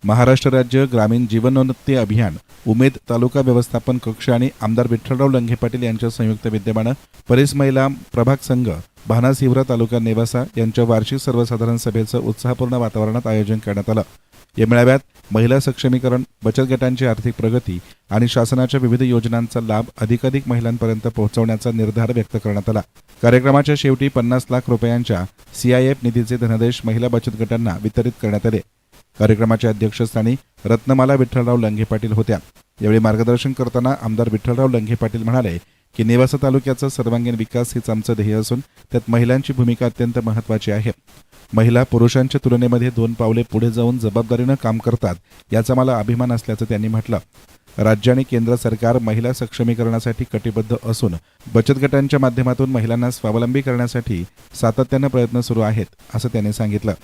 महाराष्ट्र राज्य ग्रामीण जीवनोन्नती अभियान, उमेद तालुका व्यवस्थापन कक्ष आणि आमदार विठ्ठलराव लंघे पाटील यांच्या संयुक्त विद्यमाने परिस महिला प्रभाग संघ भानास हिवरा तालुका नेवासा यांच्या वार्षिक सर्वसाधारण सभेचं उत्साहपूर्ण वातावरणात आयोजन करण्यात आलं। या मेळाव्यात महिला सक्षमीकरण, बचत गटांची आर्थिक प्रगती आणि शासनाच्या विविध योजनांचा लाभ अधिकाधिक महिलांपर्यंत पोहोचवण्याचा निर्धार व्यक्त करण्यात आला। कार्यक्रमाच्या शेवटी 50 लाख रुपयांच्या CIF निधीचे धनादेश महिला बचत गटांना वितरित करण्यात आले। कार्यक्रमाच्या अध्यक्षस्थानी रत्नमाला विठ्ठलराव लंघे पाटील होत्या। यावेळी मार्गदर्शन करताना आमदार विठ्ठलराव लंघे पाटील म्हणाले की नेवासा तालुक्याचा सर्वांगीण विकास हेच आमचं ध्येय असून त्यात महिलांची भूमिका अत्यंत महत्त्वाची आहे। महिला पुरुषांच्या तुलनेमध्ये 2 पावले पुढे जाऊन जबाबदारीनं काम करतात, याचा मला अभिमान असल्याचं त्यांनी म्हटलं। राज्य आणि केंद्र सरकार महिला सक्षमीकरणासाठी कटिबद्ध असून बचत गटांच्या माध्यमातून महिलांना स्वावलंबी करण्यासाठी सातत्यानं प्रयत्न सुरू आहेत, असं त्यांनी सांगितलं।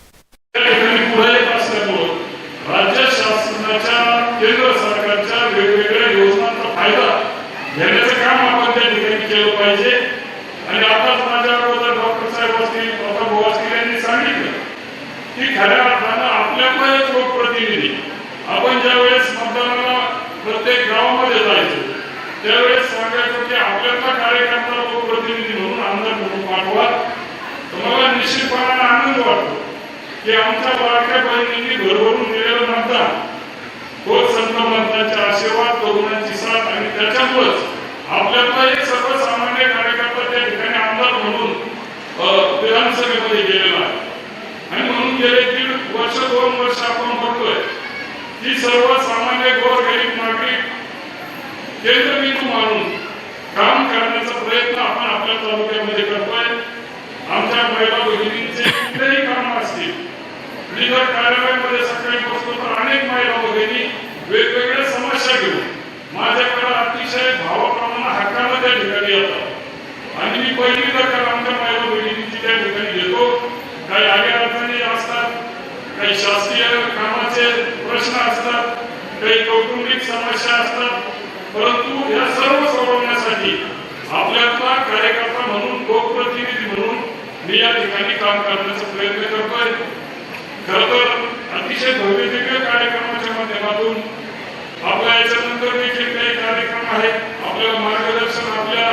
राज्य शासनाच्या केंद्र सरकारच्या वेगवेगळ्या योजनांचा फायदा घेण्याचं काम आपण त्या ठिकाणी केलं पाहिजे। आणि आताच माझ्या अगोदर डॉक्टर साहेब असतील, डॉक्टर भाऊ असतील यांनी सांगितलं की खऱ्या अर्थानं आपल्याकडेच लोकप्रतिनिधी आपण ज्यावेळेस मतदानाला प्रत्येक गावामध्ये जायचो त्यावेळेस सांगायचो की आपल्याला कार्यकर्ता लोकप्रतिनिधी म्हणून आमदार म्हणून पाठवा, तर मला निश्चितपणाने आनंद वाटतो की आमच्या लाडक्या बहिणींनी भरभरून दिलेलं मतदान, तो संत महंतांच्या आशीर्वाद, तरुणांची साथ आणि त्याच्यामुळेच आपल्याला एक सर्वसामान्य कार्यकर्ता त्या ठिकाणी आमदार म्हणून विधानसभेमध्ये गेलेला आहे। आणि म्हणून गेले 1.5 वर्ष 2 वर्ष आपण बघतोय की सर्वसामान्य गोरगरीब नागरिक केंद्रबिंदू मानून काम करण्याचा प्रयत्न आपण आपल्या तालुक्यामध्ये करतोय। आमच्या महिला भगिनींचे कुठलेही काम असतील, लिडर कार्यालयामध्ये सकाळी बसतो तर अनेक महिला भगिनी वेगवेगळ्या समस्या घेऊन माझ्याकडे अतिशय भावाप्रमाणे हक्काने त्या ठिकाणी येतात आणि मी पहिली दखल आमच्या महिला भगिनींची त्या ठिकाणी घेतो। काही अडचणी असतात, काही शासकीय कामाचे प्रश्न असतात, काही कौटुंबिक समस्या असतात, परंतु या सर्व सोडवण्यासाठी आपल्याला कार्यकर्ता म्हणून, लोकप्रतिनिधी म्हणून मी या ठिकाणी काम करण्याचा प्रयत्न करतोय। खरं तर अतिशय भव्य दिव्य कार्यक्रमाच्या माध्यमातून आपल्या याच्यानंतर देखील काही कार्यक्रम आहेत, आपल्याला मार्गदर्शन आपल्या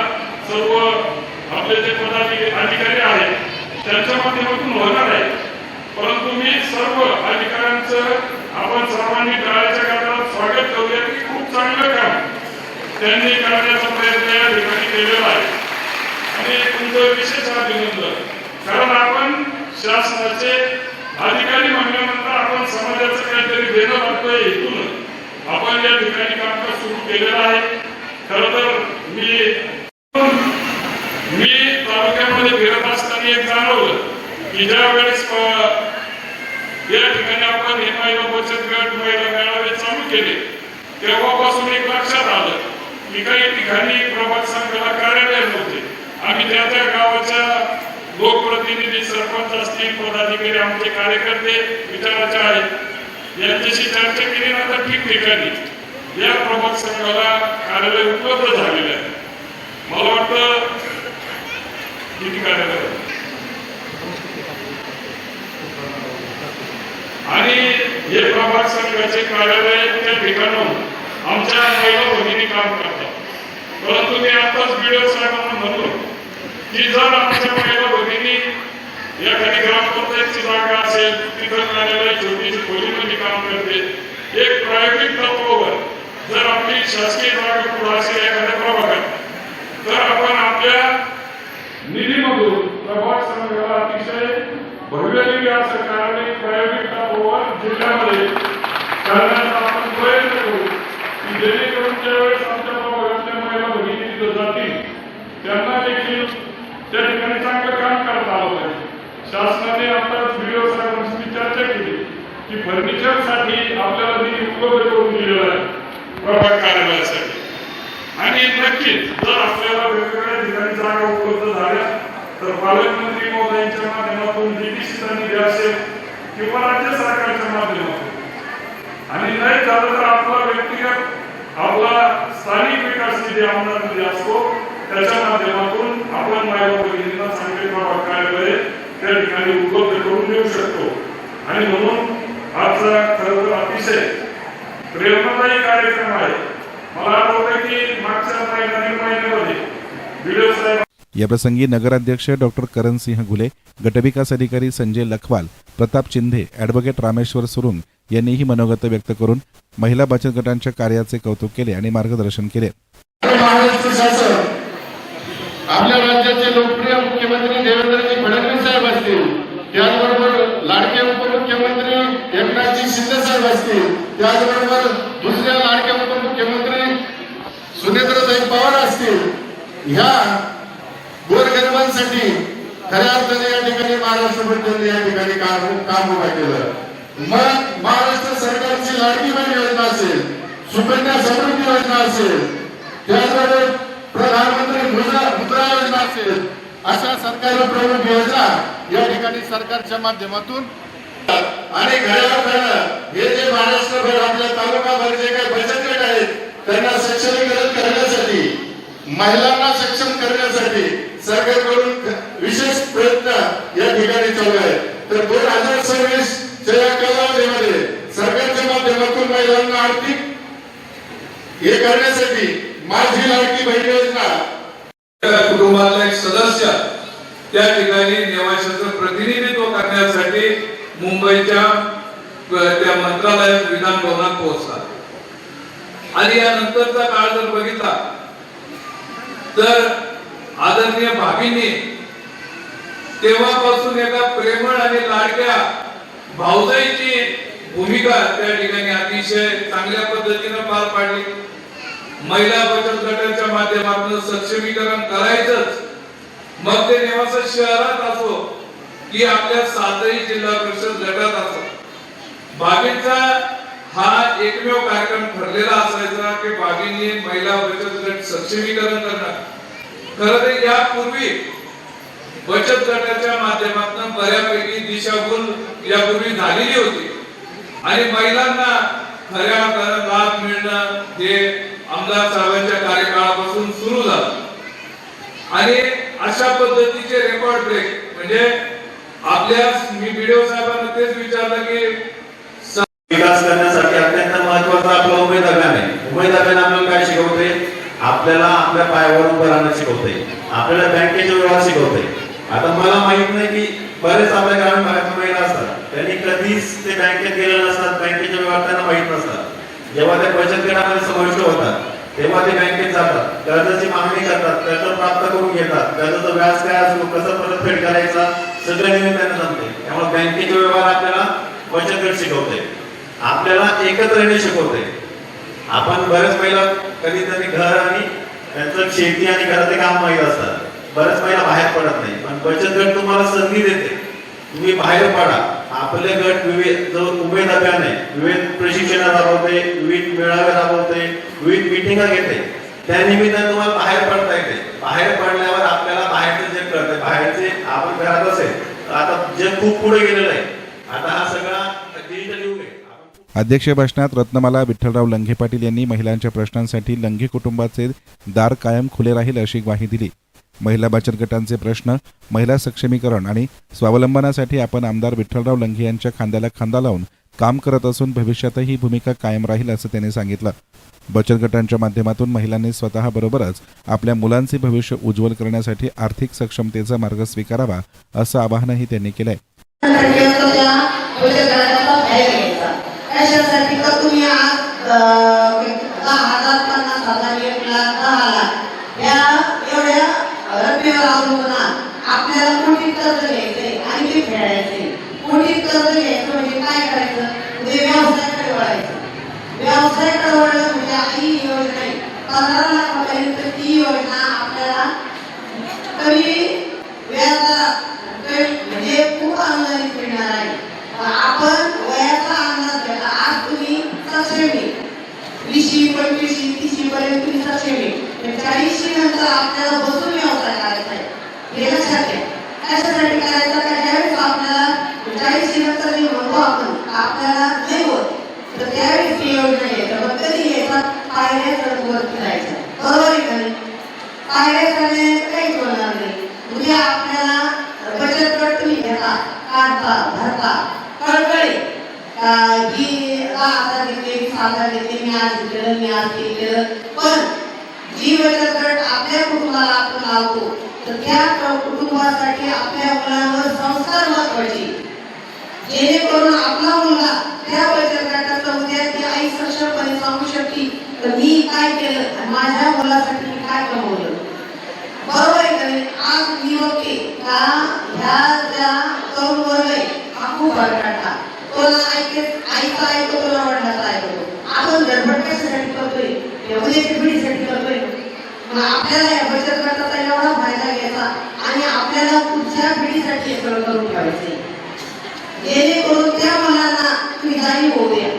सर्व आपले जे अधिकारी आहेत त्यांच्या माध्यमातून होणार आहे। परंतु मी सर्व अधिकाऱ्यांचं आपण सर्वांनी टाळ्याच्या गजरात स्वागत करूया की खूप चांगलं काम त्यांनी करण्याचा प्रयत्न या ठिकाणी केलेला आहे आणि तुमचं विशेष अभिनंदन। कारण आपण शासनाचे अधिकारी म्हणल्यानंतर आपण समाजाचं काहीतरी देणं लागतोय हेतून आपण या ठिकाणी कामकाज सुरू केलेलं आहे। खरं तर मी तालुक्यामध्ये फिरत असताना एक जाणवलं की ज्या वेळेस या ठिकाणी आपण हे महिला बचत गट, महिला मेळावे चालू केले तेव्हापासून एक लक्षात आलं की काही ठिकाणी प्रभाग संघाला कार्यालय नव्हते। आम्ही त्या गावाच्या लोकप्रतिनिधी, सरपंच असतील, पदाधिकारी, आमचे कार्यकर्ते विचाराचे आहेत यांच्याशी चर्चा केल्यानंतर ठिकठिकाणी या प्रभाग संघाला कार्यालय उपलब्ध झालेले आहे। मला वाटतं किती कार्यालय आणि हे प्रभाग संघाचे कार्यालय त्या ठिकाणाहून आमच्या महिला भगिनी काम करतात। परंतु मी आताच व्हिडिओ साहेबांना म्हणतो की जर आमच्या महिला भगिनी एखादी ग्रामपंचायतची जागा असेल तिथं कार्यालय छोटीशी खोलीमध्ये काम करते, एक प्रायोगिक तत्वावर जर आपली शासकीय जागा पुढे असेल एखाद्या प्रभागात तर आपण आपल्या निधीमधून प्रभाग संघाला अतिशय भव्य दिव्य असं कार्यालय प्रायोगिक तत्वावर जिल्ह्यामध्ये करण्याचा आपण प्रयत्न करू की जेणेकरून ज्यावेळेस आमच्या प्रभागातल्या महिला भगिनी तिथं जातील त्यांना देखील त्या ठिकाणी चांगलं काम करता आलं पाहिजे। शासनाने आता व्हिडिओ साहेबांशी चर्चा केली की फर्निचरसाठी आपल्याला निधी उपलब्ध करून दिलेला आहे प्रभाग कार्यालयासाठी आणि नक्कीच जर आपल्याला वेगवेगळ्या ठिकाणी जागा उपलब्ध झाल्या तर पालकमंत्री महोदयांच्या माध्यमातून DDCचा निधी असेल किंवा राज्य सरकारच्या माध्यमातून आणि नाही झालं तर आपला व्यक्तिगत आपला स्थानिक विकास निधी आमदार निधी असतो त्याच्या माध्यमातून आपण महिला भगिनींना चांगले प्रभाग कार्यालय त्या ठिकाणी उपलब्ध करून देऊ शकतो। आणि म्हणून आजचा खरं तर अतिशय प्रेरणादायी कार्यक्रम आहे. मला आठवतं की मागच्या महिन्यामध्ये व्हिडिओ साहेब याप्रसंगी नगराध्यक्ष डॉक्टर करणसिंह घुले, गटविकास अधिकारी संजय लखवाल, प्रताप चिंधे, ॲडव्होकेट रामेश्वर सुरुंग यांनीही मनोगत व्यक्त करून महिला बचत गटांच्या कार्याचे कौतुक केले आणि मार्गदर्शन केले. महाराष्ट्र शासन आपल्या राज्याचे लोकप्रिय मुख्यमंत्री देवेंद्रजी फडणवीस साहेब असतील, त्याचबरोबर लाडके उपमुख्यमंत्री एकनाथजी शिंदे साहेब असतील, त्याचबरोबर दुसऱ्या लाडके उपमुख्यमंत्री सुनेत्रताई पवार असतील, ह्या गोरगरिबांसाठी खऱ्या अर्थाने या ठिकाणी महाराष्ट्र बद्दल या ठिकाणी काम उभा केलं. मग महाराष्ट्र सरकारची लाडकी बहीण योजना असेल, सुकन्या समृद्धी योजना असेल, त्याचबरोबर प्रधानमंत्री मुद्रा योजना असेल, अशा सरकारी प्रमुख योजना या ठिकाणी सरकारच्या माध्यमातून आणि घड्याळ हे जे महाराष्ट्रभर आपल्या तालुकाभर जे काही बचत गट आहेत त्यांना सक्षमीकरण करण्यासाठी, महिलांना सक्षम करण्यासाठी सरकारकडून विशेष प्रयत्न या ठिकाणी चालू आहे. तर 2026 च्या या कालावधीमध्ये सरकारच्या माध्यमातून महिलांना आर्थिक हे करण्यासाठी माझी लाडकी बहीण योजना कुटुंबातला एक सदस्य त्या ठिकाणी नेवाशाचं प्रतिनिधित्व करण्यासाठी मुंबईच्या त्या मंत्रालयात विधान भवनात पोहोचतात. आणि यानंतरचा काळ जर बघितला तर आदरणीय भाभींनी तेव्हापासून एका प्रेमळ आणि लाडक्या भाऊजाईची भूमिका त्या ठिकाणी अतिशय चांगल्या पद्धतीने पार पाडली. महिला बचत गटाच्या माध्यमातून सक्षमीकरण करायचंच, मग ते नेवासा शहरात असो की आपल्या सातही जिल्हा परिषद गटात असो. भाभींचा हा एकमेव कार्यक्रम ठरलेला असायचा की भाभींनी महिला बचत गट सक्षमीकरण करणं. खरं तर यापूर्वी बचत गटाच्या माध्यमातून बऱ्यापैकी दिशाभूल यापूर्वी झालेली होती आणि महिलांना खऱ्या लाभ मिळणं हे आमदार साहेबांच्या कार्यकाळापासून सुरू झालं. आणि अशा पद्धतीचे रेकॉर्ड ब्रेक म्हणजे आपल्या मी व्हिडिओ साहेबांना तेच विचारलं की विकास करण्यासाठी अत्यंत महत्त्वाचा आपला उमेद अभियान आहे. उमेद अभियान आपल्याला काय शिकवते? आपल्याला आपल्या पायावर उभं राहणं शिकवते, आपल्याला बँकेचे व्यवहार शिकवते. आता मला माहित नाही की बरेच आपल्या ग्रामीण भागात महिला असतात, त्यांनी कधीच ते बँकेत गेलेले नसतात, बँकेचे व्यवहार त्यांना माहित नसतात. जेव्हा ते बचत गटामध्ये समाविष्ट होतात तेव्हा ते बँकेत जातात, कर्जाची मागणी करतात, कर्ज प्राप्त करून घेतात, कर्जाचं व्याज काय असतो, कसं परतफेड करायचा, सगळं नियम त्यांना जमते. त्यामुळे बँकेचे व्यवहार आपल्याला बचत गट शिकवते, आपल्याला एकत्र येणे शिकवते. आपण बरेच महिला कधीतरी घर आणि त्यांचं शेती आणि घराचे काम माहीत असतात, बरेच महिला बाहेर पडत नाही, पण बचत गट तुम्हाला संधी देते, तुम्ही बाहेर पडा. आपले गट विविध जो उमेद अभियान आहे, विविध प्रशिक्षण राबवते, विविध मेळावे राबवते, विविध मिटिंगा घेते, त्या निमित्ताने तुम्हाला बाहेर पडता येते. बाहेर पडल्यावर आपल्याला बाहेरचं जग कळतंय. बाहेरचे आपण घरात असेल तर आता जग खूप पुढे गेलेलं आहे. आता हा सगळा डिजिटल युग आहे. अध्यक्ष भाषणात रत्नमाला विठ्ठलराव लंघे पाटील यांनी महिलांच्या प्रश्नांसाठी लंघे कुटुंबाचे दार कायम खुले राहील अशी ग्वाही दिली. महिला बचत गटांचे प्रश्न, महिला सक्षमीकरण आणि स्वावलंबनासाठी आपण आमदार विठ्ठलराव लंघे यांच्या खांद्याला खांदा लावून काम करत असून भविष्यातही ही भूमिका कायम राहील असं त्यांनी सांगितलं. बचत गटांच्या माध्यमातून महिलांनी स्वतःबरोबरच आपल्या मुलांचे भविष्य उज्ज्वल करण्यासाठी आर्थिक सक्षमतेचा मार्ग स्वीकारावा असं आवाहनही त्यांनी केलंय. त्याच्यासाठी तर तुम्ही आज 10,000, 50,000, 1,00,000, 10,00,000 या एवढ्या रकमेवर अवलंबून आपल्याला कोटी कर्ज घ्यायचंय आणि ते फेडायचंय. कोटी कर्ज घ्यायचं म्हणजे काय करायचं? म्हणजे व्यवसायाकडे वळायचं. व्यवसायाकडे वळलं म्हणजे ही योजना 15 लाखापर्यंत ती योजना आपल्याला कमी व्याजात म्हणजे खूप अनुदानित मिळणार आहे. आपण वयाचा अंदाज घेतला, आज तुम्ही सक्षमी 20, 25, 30 पर्यंत तुम्ही सक्षमी, 40 नंतर आपल्याला बसून व्यवसाय करायचा आहे. हे लक्षात घ्या. कशासाठी करायचा? का ज्यावेळेस आपल्याला 40 नंतर जे म्हणतो आपण आपल्याला नाही होत तर त्यावेळेस ही योजना घ्यायचं. मग कधी घ्यायचा? पायऱ्या चढवरती जायचं. बरोबर आहे का नाही? पायऱ्या चढण्याचं काहीच होणार नाही. उद्या आपल्याला बचत गट तुम्ही घेता, काढता, भरता, कळकळी ही 10,000 घेतले 20,000 घेतले मी आज केलं मी आज ते केलं. पण जी बचत गट आपल्या कुटुंबाला आपण लावतो तर त्या कुटुंबासाठी आपल्या मुलांवर संस्कार महत्वाचे, जेणेकरून आपला मुलगा त्या बचत गटाचा उद्या ती आई सक्षमपणे सांगू शकते तर मी काय केलं आणि माझ्या मुलासाठी मी काय कमवलं. बरोबर आहे का नाही? आज मी बघते का ह्या ज्या तरुण वर्ग आहे हा खूप भरकटला. तो ना आईचा ऐकतो तो ना वडिलांचा ऐकतो. आपण धडपड कशासाठी करतोय? उद्याच्या पिढीसाठी करतोय. मग आपल्याला या बचत गटाचा एवढा फायदा घ्यायचा आणि आपल्याला पुढच्या पिढीसाठी हे सगळं करून ठेवायचंय, जेणेकरून त्या मुलांना तुम्ही जाणीव होऊ द्या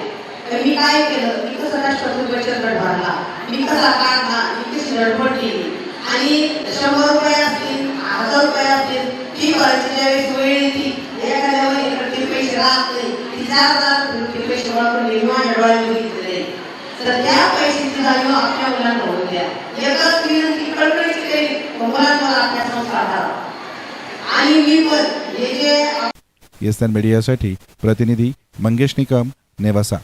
तर मी काय केलं, मी कसं राष्ट्रातून बचत गट भरला, मी कसा काढला, मी कशी धडपड केली आणि 100 रुपये असतील 1000 रुपये असतील ती भरायची ज्यावेळेस वेळ येते एखाद्या वहिनीकडे पैसे राहत नाही ती 4,000 पैसे वापरले माझ्या डोळ्यात बघितले तर त्या पैशाची जाणीव आपल्या मुलांना होऊ द्या. एकच विनंती कळकळीची केली मुलांवर आपल्या संस्कार करा. आणि मी पण हे जे येस्तान मीडियासाठी प्रतिनिधी मंगेश निकम, नेवासा.